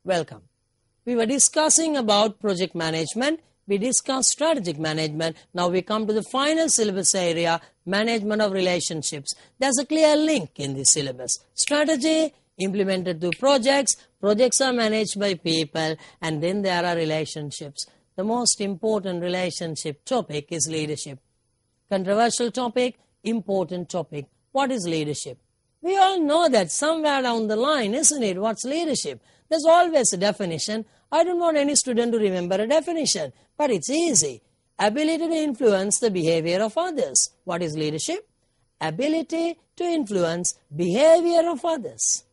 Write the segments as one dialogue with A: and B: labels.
A: Welcome. We were discussing about project management. We discussed strategic management. Now we come to the final syllabus area, management of relationships. There's a clear link in this syllabus. Strategy implemented through projects. Projects are managed by people, and then there are relationships. The most important relationship topic is leadership. Controversial topic, important topic. What is leadership? We all know that somewhere down the line, isn't it? What's leadership? There's always a definition. I don't want any student to remember a definition, but it's easy. Ability to influence the behavior of others. What is leadership? Ability to influence behavior of others.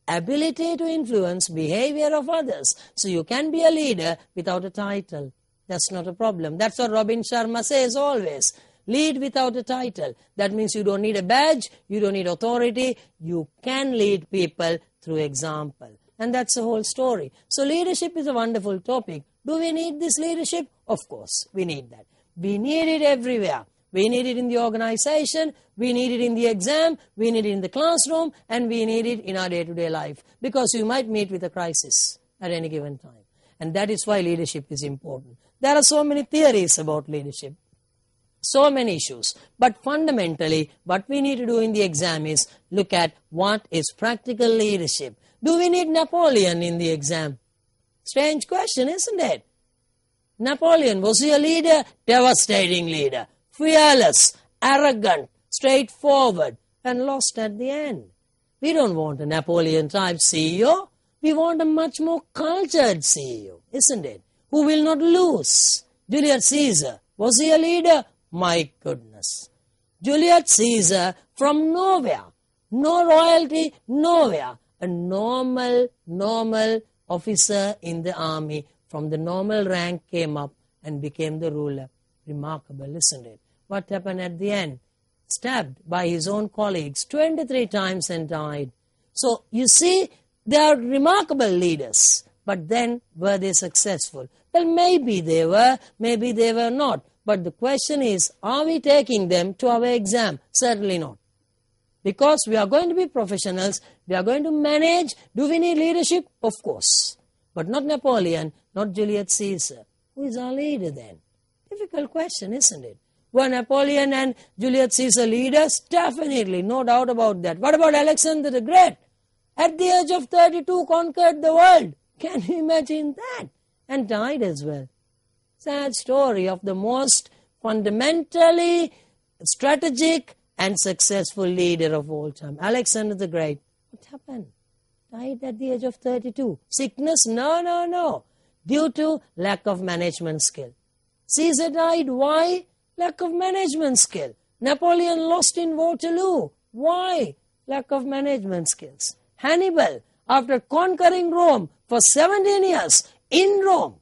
A: Ability to influence behavior of others. So you can be a leader without a title. That's not a problem. That's what Robin Sharma says always. Lead without a title. That means you don't need a badge, you don't need authority. You can lead people through example. And that's the whole story. So leadership is a wonderful topic. Do we need this leadership? Of course, we need that. We need it everywhere. We need it in the organization, we need it in the exam, we need it in the classroom, and we need it in our day-to-day life. Because you might meet with a crisis at any given time. And that is why leadership is important. There are so many theories about leadership. So many issues. But fundamentally, what we need to do in the exam is look at what is practical leadership. Do we need Napoleon in the exam? Strange question, isn't it? Napoleon, was he a leader? Devastating leader. Fearless, arrogant, straightforward, and lost at the end. We don't want a Napoleon-type CEO. We want a much more cultured CEO, isn't it? Who will not lose. Julius Caesar, was he a leader? My goodness. Julius Caesar from nowhere. No royalty, nowhere. A normal officer in the army from the normal rank came up and became the ruler. Remarkable, isn't it? What happened at the end? Stabbed by his own colleagues 23 times and died. So, you see, they are remarkable leaders. But then, were they successful? Well, maybe they were not. But the question is, are we taking them to our exam? Certainly not. Because we are going to be professionals, we are going to manage. Do we need leadership? Of course. But not Napoleon, not Julius Caesar. Who is our leader then? Difficult question, isn't it? Were Napoleon and Julius Caesar leaders? Definitely, no doubt about that. What about Alexander the Great? At the age of 32, conquered the world. Can you imagine that? And died as well. Sad story of the most fundamentally strategic and successful leader of all time. Alexander the Great. What happened? Died at the age of 32. Sickness? No. Due to lack of management skill. Caesar died. Why? Lack of management skill. Napoleon lost in Waterloo. Why? Lack of management skills. Hannibal, after conquering Rome for 17 years, in Rome,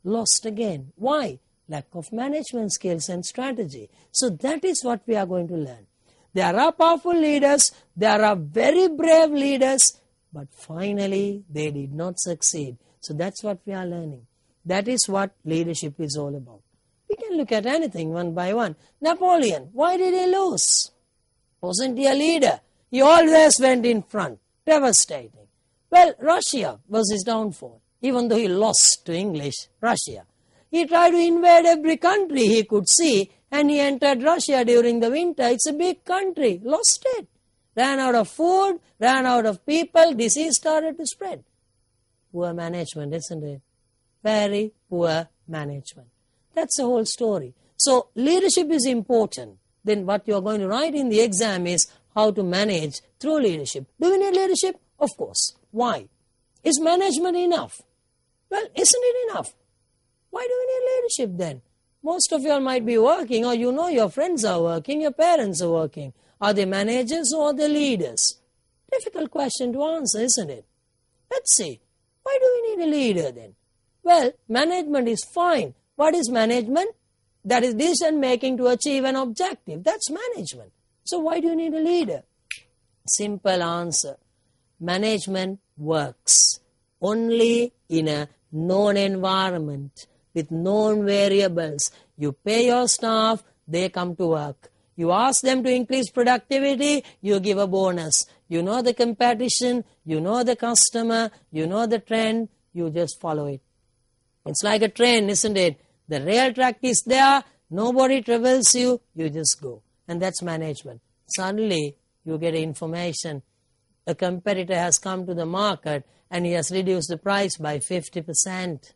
A: lost again. Why? Lack of management skills and strategy. So that is what we are going to learn. There are powerful leaders, there are very brave leaders, but finally they did not succeed. So that's what we are learning. That is what leadership is all about. We can look at anything one by one. Napoleon, why did he lose? Wasn't he a leader? He always went in front. Devastating. Well, Russia was his downfall. Even though he lost to English, Russia. He tried to invade every country he could see, and he entered Russia during the winter. It's a big country. Lost it. Ran out of food, ran out of people, disease started to spread. Poor management, isn't it? Very poor management. That's the whole story. So, leadership is important. Then what you're going to write in the exam is how to manage through leadership. Do we need leadership? Of course. Why? Is management enough? Well, isn't it enough? Why do we need leadership then? Most of you all might be working, or you know your friends are working, your parents are working. Are they managers or are they leaders? Difficult question to answer, isn't it? Let's see. Why do we need a leader then? Well, management is fine. What is management? That is decision making to achieve an objective. That's management. So why do you need a leader? Simple answer. Management works only in a known environment with known variables. You pay your staff, they come to work. You ask them to increase productivity, you give a bonus. You know the competition, you know the customer, you know the trend, you just follow it. It's like a train, isn't it? The rail track is there, nobody travels you, you just go. And that's management. Suddenly, you get information. A competitor has come to the market and he has reduced the price by 50%.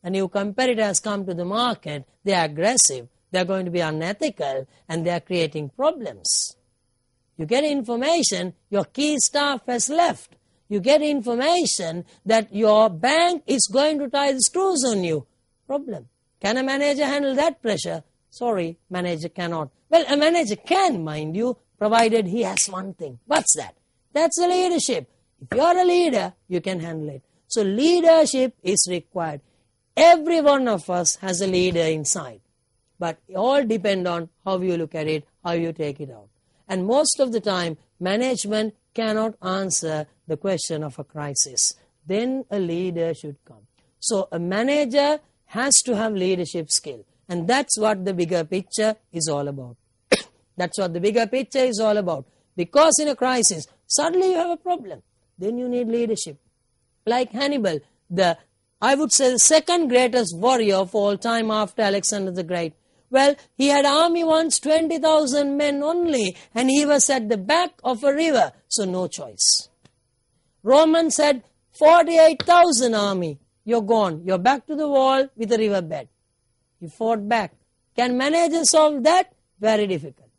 A: A new competitor has come to the market, they are aggressive, they are going to be unethical, and they are creating problems. You get information, your key staff has left. You get information that your bank is going to tie the screws on you. Problem. Can a manager handle that pressure? Sorry, manager cannot. Well, a manager can, mind you, provided he has one thing. What's that? That's the leadership. If you're a leader, you can handle it. So leadership is required. Every one of us has a leader inside. But it all depends on how you look at it, how you take it out. And most of the time, management cannot answer the question of a crisis. Then a leader should come. So a manager has to have leadership skill. And that's what the bigger picture is all about. That's what the bigger picture is all about. Because in a crisis, suddenly you have a problem. Then you need leadership. Like Hannibal, I would say the second greatest warrior of all time after Alexander the Great. Well, he had army once, 20,000 men only, and he was at the back of a river, so no choice. Romans had 48,000 army. You're gone. You're back to the wall with a riverbed. He fought back. Can managers solve that? Very difficult.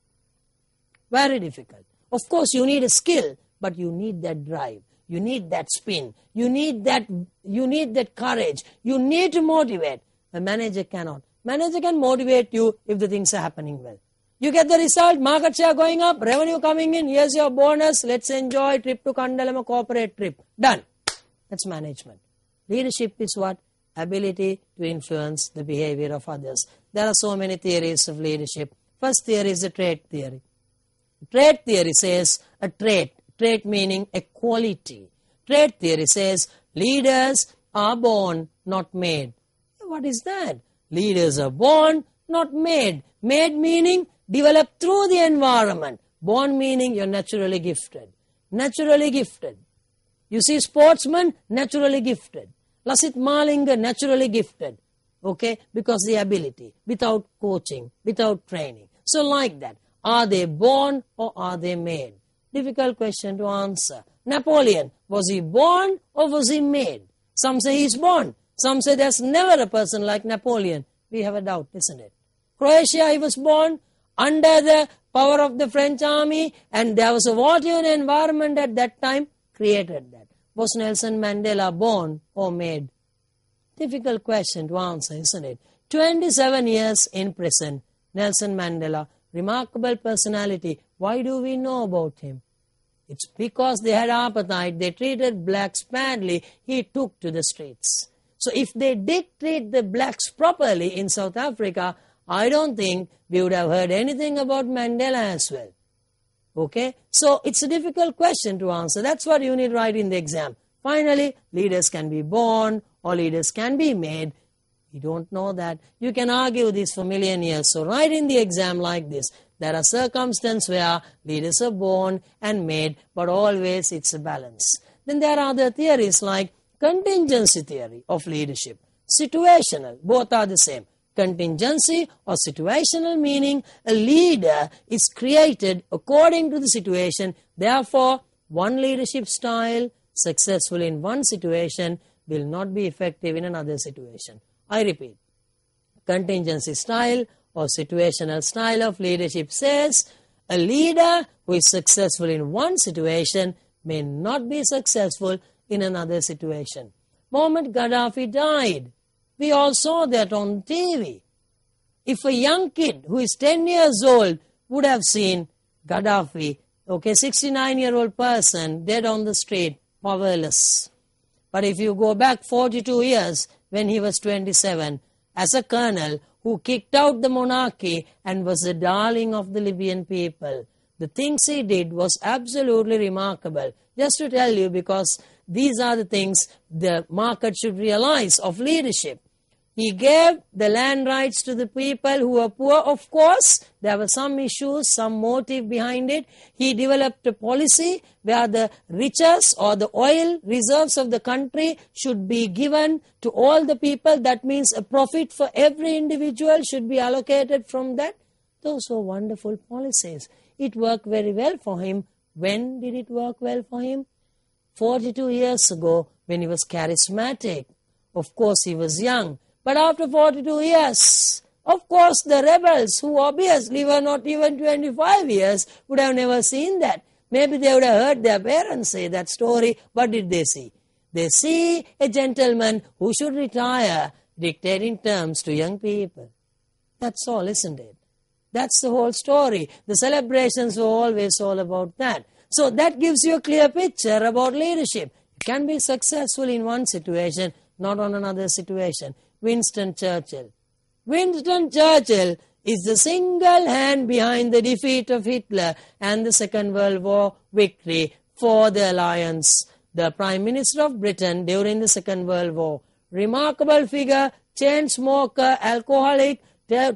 A: Very difficult. Of course, you need a skill, but you need that drive. You need that spin. You need that courage. You need to motivate. A manager cannot. Manager can motivate you if the things are happening well. You get the result, market share going up, revenue coming in, here's your bonus, let's enjoy, trip to Kandalama, corporate trip. Done. That's management. Leadership is what? Ability to influence the behavior of others. There are so many theories of leadership. First theory is the trait theory. Trait theory says a trait meaning a quality. Trait theory says leaders are born, not made. What is that? Leaders are born, not made. Made meaning developed through the environment. Born meaning you're naturally gifted. Naturally gifted. You see sportsmen, naturally gifted. Lasit Malinga, naturally gifted. Okay? Because the ability, without coaching, without training. So like that. Are they born or are they made? Difficult question to answer. Napoleon, was he born or was he made? Some say he's born. Some say there's never a person like Napoleon. We have a doubt, isn't it? Croatia, he was born under the power of the French army, and there was a war-torn environment at that time, created that. Was Nelson Mandela born or made? Difficult question to answer, isn't it? 27 years in prison. Nelson Mandela, remarkable personality. Why do we know about him? It's because they had apartheid. They treated blacks badly. He took to the streets. So if they did treat the blacks properly in South Africa, I don't think we would have heard anything about Mandela as well. Okay? So it's a difficult question to answer. That's what you need to write in the exam. Finally, leaders can be born or leaders can be made. We don't know that. You can argue this for a million years. So write in the exam like this. There are circumstances where leaders are born and made, but always it's a balance. Then there are other theories like contingency theory of leadership. Situational, both are the same. Contingency or situational meaning a leader is created according to the situation. Therefore, one leadership style successful in one situation will not be effective in another situation. I repeat, contingency style or situational style of leadership says a leader who is successful in one situation may not be successful in another situation. Moment Gaddafi died, we all saw that on TV. If a young kid who is 10 years old would have seen Gaddafi, 69-year-old person dead on the street, powerless. But if you go back 42 years when he was 27, as a colonel who kicked out the monarchy and was the darling of the Libyan people, the things he did was absolutely remarkable. Just to tell you, because these are the things the market should realize of leadership. He gave the land rights to the people who were poor. Of course, there were some issues, some motive behind it. He developed a policy where the riches or the oil reserves of the country should be given to all the people. That means a profit for every individual should be allocated from that. Those were wonderful policies. It worked very well for him. When did it work well for him? 42 years ago, when he was charismatic. Of course, he was young. But after 42 years, of course, the rebels, who obviously were not even 25 years, would have never seen that. Maybe they would have heard their parents say that story. What did they see? They see a gentleman who should retire dictating terms to young people. That's all, isn't it? That's the whole story. The celebrations were always all about that. So that gives you a clear picture about leadership. You can be successful in one situation, not on another situation. Winston Churchill. Winston Churchill is the single hand behind the defeat of Hitler and the Second World War victory for the Alliance. The Prime Minister of Britain during the Second World War. Remarkable figure, chain smoker, alcoholic,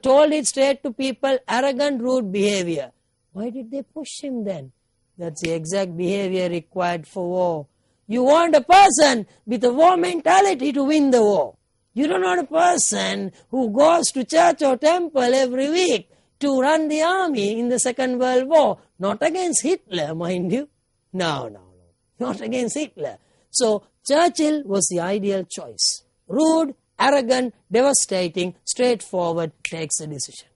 A: told it straight to people, arrogant, rude behavior. Why did they push him then? That's the exact behavior required for war. You want a person with a war mentality to win the war. You don't want a person who goes to church or temple every week to run the army in the Second World War. Not against Hitler, mind you. No. Not against Hitler. So Churchill was the ideal choice. Rude, arrogant, devastating, straightforward, takes a decision.